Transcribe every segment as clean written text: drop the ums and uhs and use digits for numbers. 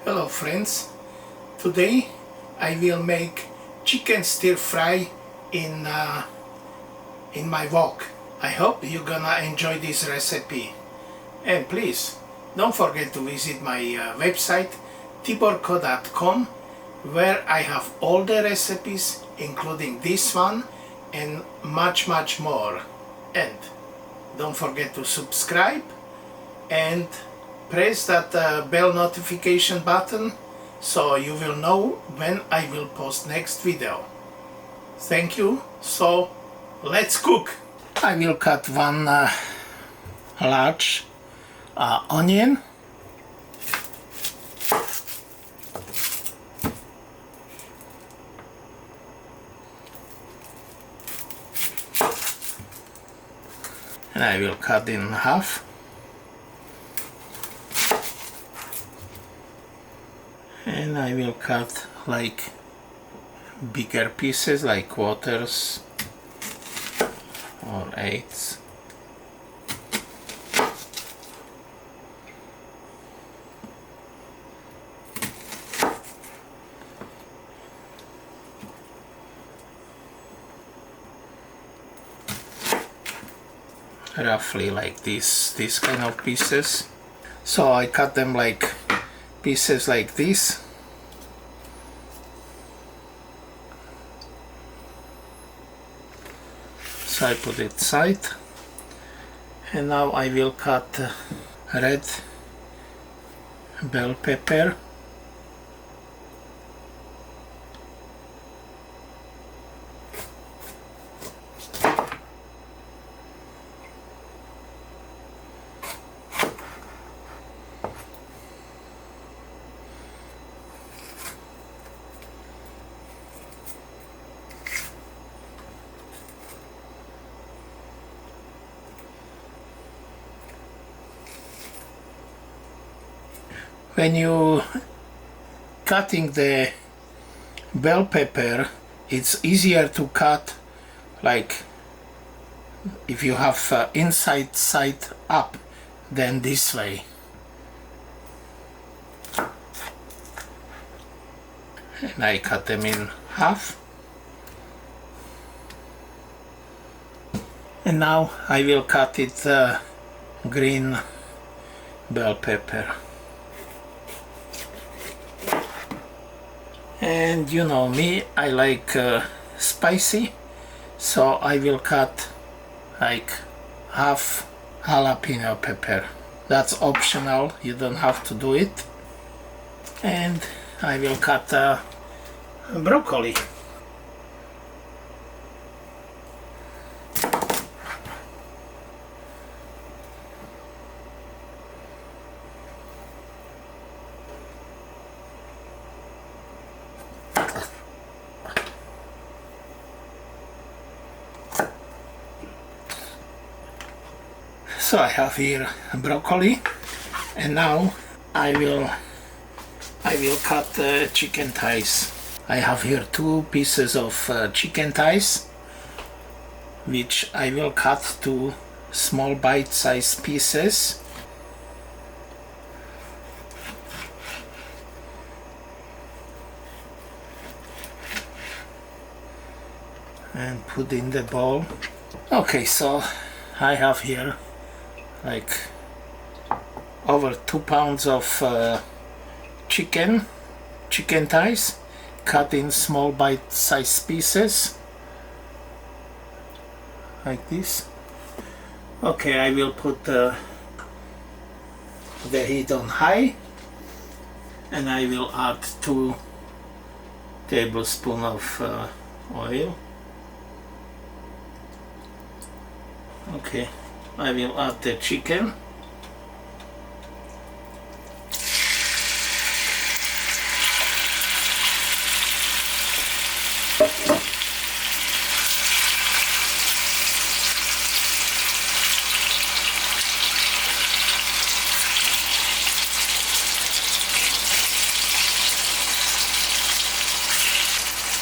Hello friends, today I will make chicken stir fry in my wok. I hope you're gonna enjoy this recipe, and please don't forget to visit my website tiborko.com, where I have all the recipes including this one and much more. And don't forget to subscribe and press that bell notification button so you will know when I will post next video. Thank you. So let's cook. I will cut one large onion. And I will cut in half. And I will cut like bigger pieces, like quarters or eighths. Roughly like this kind of pieces. So I cut them like pieces like this. So I put it aside, and now I will cut red bell pepper, when you cutting the bell pepper, it's easier to cut like if you have inside side up than this way. And I cut them in half. And now I will cut it green bell pepper. And you know me, I like spicy, so I will cut like half jalapeno pepper. That's optional, you don't have to do it. And I will cut broccoli. So I have here broccoli, and now I will cut chicken thighs. I have here 2 pieces of chicken thighs, which I will cut to small bite-sized pieces. And put in the bowl. Okay, so I have here like over 2 pounds of chicken thighs cut in small bite-sized pieces like this. Okay, I will put the heat on high, and I will add 2 tablespoons of oil. Okay, I will add the chicken.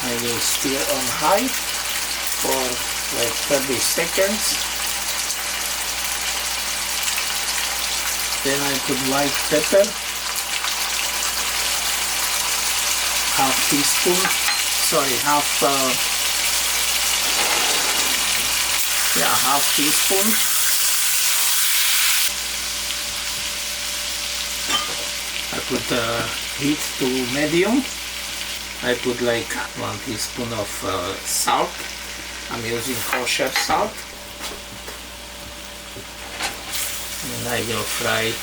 I will stir on high for like 30 seconds. Then I put white pepper half teaspoon, sorry, half teaspoon. I put heat to medium. I put like 1 teaspoon of salt. I'm using kosher salt. And I will fry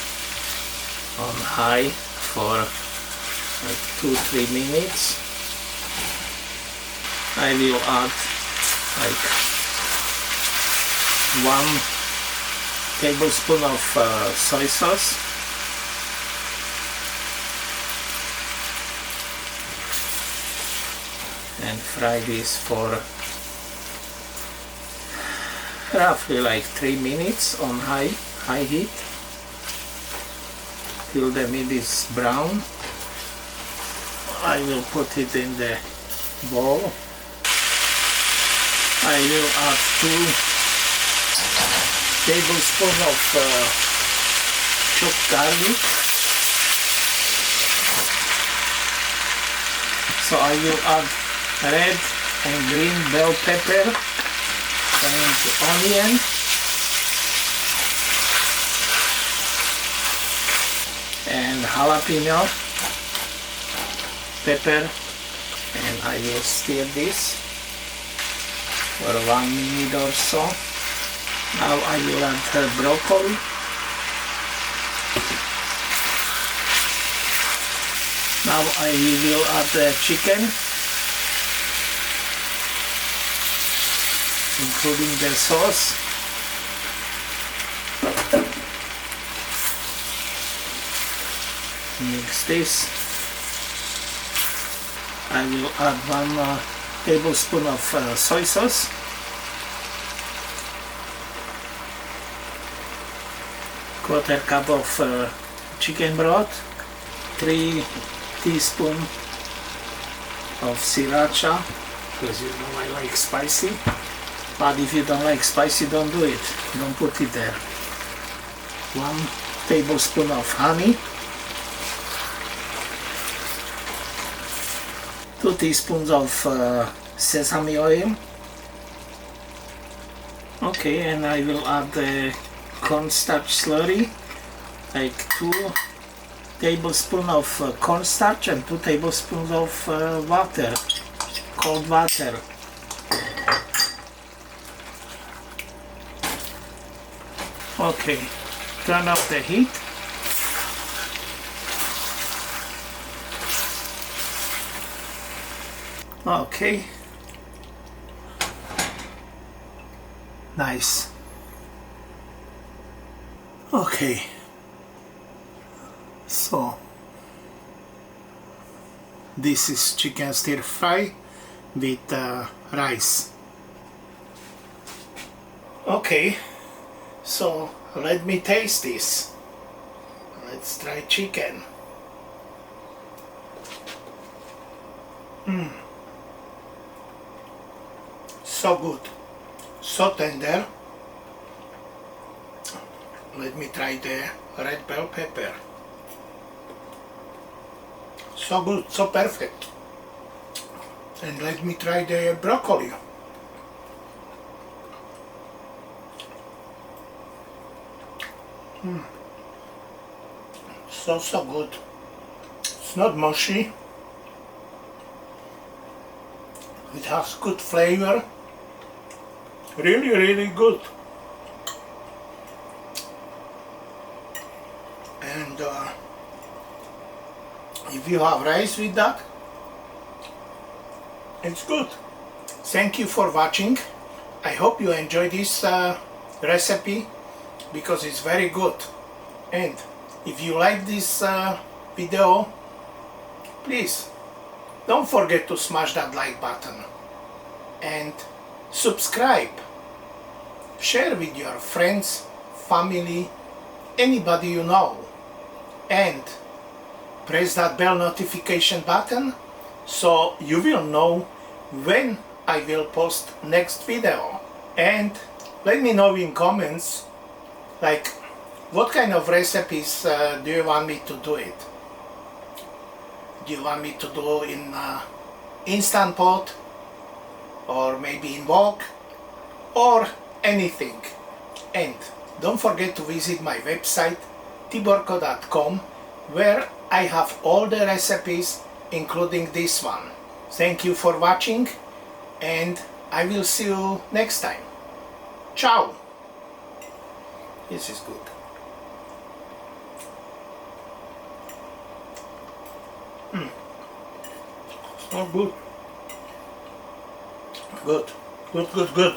on high for like 2-3 minutes. I will add like 1 tablespoon of soy sauce. And fry this for roughly like 3 minutes on high heat till the meat is brown. I will put it in the bowl. I will add 2 tablespoons of chopped garlic. So I will add red and green bell pepper and onion, and jalapeno pepper, and I will stir this for 1 minute or so. Now I will add broccoli. Now I will add the chicken, including the sauce. Mix this. I will add 1 tablespoon of soy sauce. Quarter cup of chicken broth. 3 teaspoons of sriracha, because you know I like spicy. But if you don't like spicy, don't do it. Don't put it there. 1 tablespoon of honey. 2 teaspoons of sesame oil. Okay, and I will add the cornstarch slurry, like 2 tablespoons of cornstarch and 2 tablespoons of water, cold water. Okay, turn off the heat. Okay, nice. Okay, so this is chicken stir fry with rice. Okay, so let me taste this. Let's try chicken. So good, so tender. Let me try the red bell pepper. So good, so perfect. And let me try the broccoli. So good. It's not mushy. It has good flavor. Really good. And if you have rice with that, it's good. Thank you for watching. I hope you enjoy this recipe, because it's very good. And if you like this video, please don't forget to smash that like button and subscribe. Share with your friends, family, anybody you know, and press that bell notification button so you will know when I will post next video. And let me know in comments, like, what kind of recipes do you want me to do it? you want me to do in Instant Pot, or maybe in wok, or anything. And don't forget to visit my website tiborko.com, where I have all the recipes including this one. Thank you for watching, and I will see you next time. Ciao! This is good. So good. Good. Good.